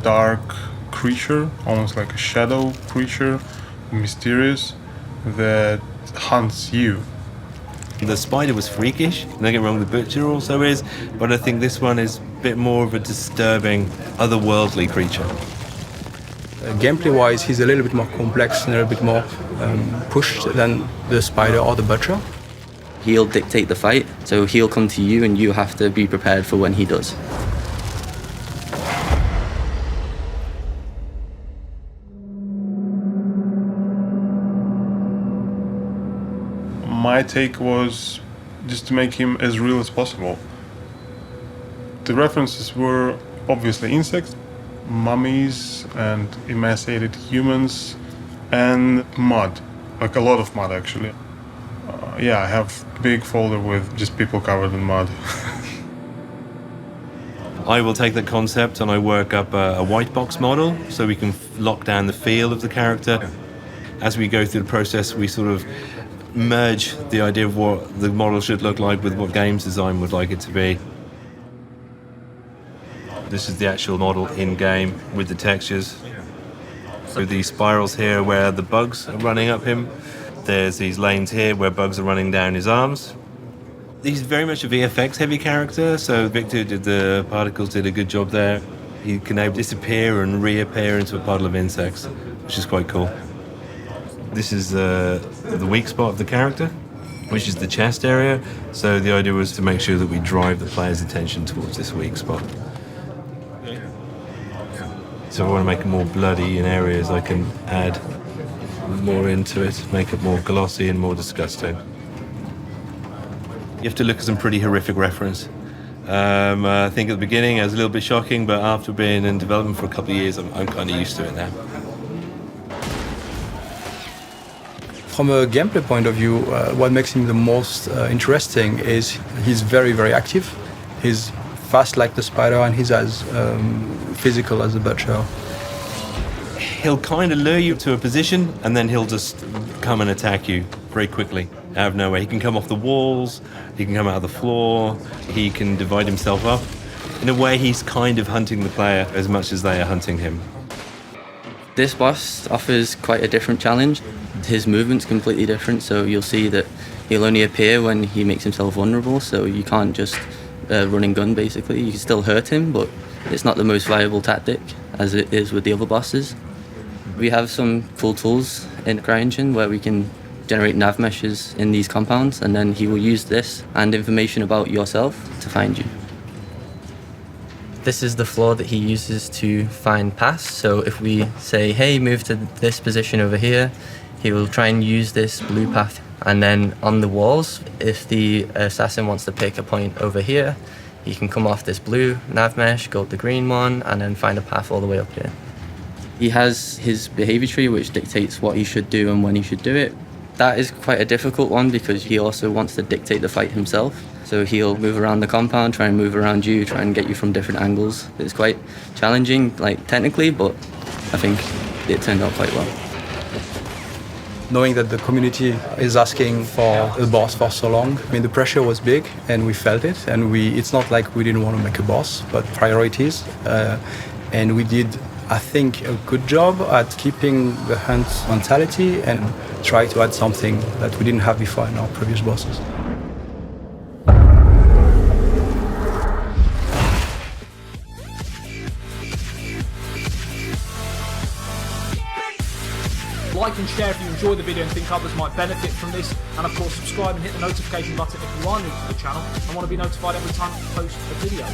dark creature, almost like a shadow creature, mysterious, that hunts you. The spider was freakish, don't get me wrong, the butcher also is, but I think this one is a bit more of a disturbing, otherworldly creature. Gameplay-wise, he's a little bit more complex and a little bit more pushed than the spider or the butcher. He'll dictate the fight, so he'll come to you and you have to be prepared for when he does. My take was just to make him as real as possible. The references were obviously insects, mummies and emaciated humans, and mud, like a lot of mud actually. Yeah, I have a big folder with just people covered in mud. I will take the concept and I work up a white box model so we can lock down the feel of the character. As we go through the process, we sort of merge the idea of what the model should look like with what games design would like it to be. This is the actual model in-game with the textures. So these spirals here where the bugs are running up him. There's these lanes here where bugs are running down his arms. He's very much a VFX heavy character, so Victor did the particles, did a good job there. He can now disappear and reappear into a puddle of insects, which is quite cool. This is the weak spot of the character, which is the chest area. So the idea was to make sure that we drive the player's attention towards this weak spot. So if I want to make it more bloody in areas, I can add more into it, make it more glossy and more disgusting. You have to look at some pretty horrific reference. I think at the beginning it was a little bit shocking, but after being in development for a couple of years, I'm kind of used to it now. From a gameplay point of view, what makes him the most interesting is he's very, very active. He's fast like the spider and he's as physical as the butcher. He'll kind of lure you to a position and then he'll just come and attack you very quickly out of nowhere. He can come off the walls, he can come out of the floor, he can divide himself up. In a way, he's kind of hunting the player as much as they are hunting him. This boss offers quite a different challenge. His movement's completely different, so you'll see that he'll only appear when he makes himself vulnerable, so you can't just run and gun basically. You can still hurt him, but it's not the most viable tactic as it is with the other bosses. We have some cool tools in CryEngine where we can generate nav meshes in these compounds, and then he will use this and information about yourself to find you. This is the floor that he uses to find paths. So if we say, hey, move to this position over here, he will try and use this blue path. And then on the walls, if the assassin wants to pick a point over here, he can come off this blue nav mesh, go up the green one, and then find a path all the way up here. He has his behavior tree, which dictates what he should do and when he should do it. That is quite a difficult one because he also wants to dictate the fight himself. So he'll move around the compound, try and move around you, try and get you from different angles. It's quite challenging, like technically, but I think it turned out quite well. Knowing that the community is asking for a boss for so long, I mean, the pressure was big and we felt it. And it's not like we didn't want to make a boss, but priorities. And we did, I think, a good job at keeping the hunt mentality and try to add something that we didn't have before in our previous bosses. Like and share if you enjoy the video and think others might benefit from this, and of course subscribe and hit the notification button if you are new to the channel and want to be notified every time I post a video.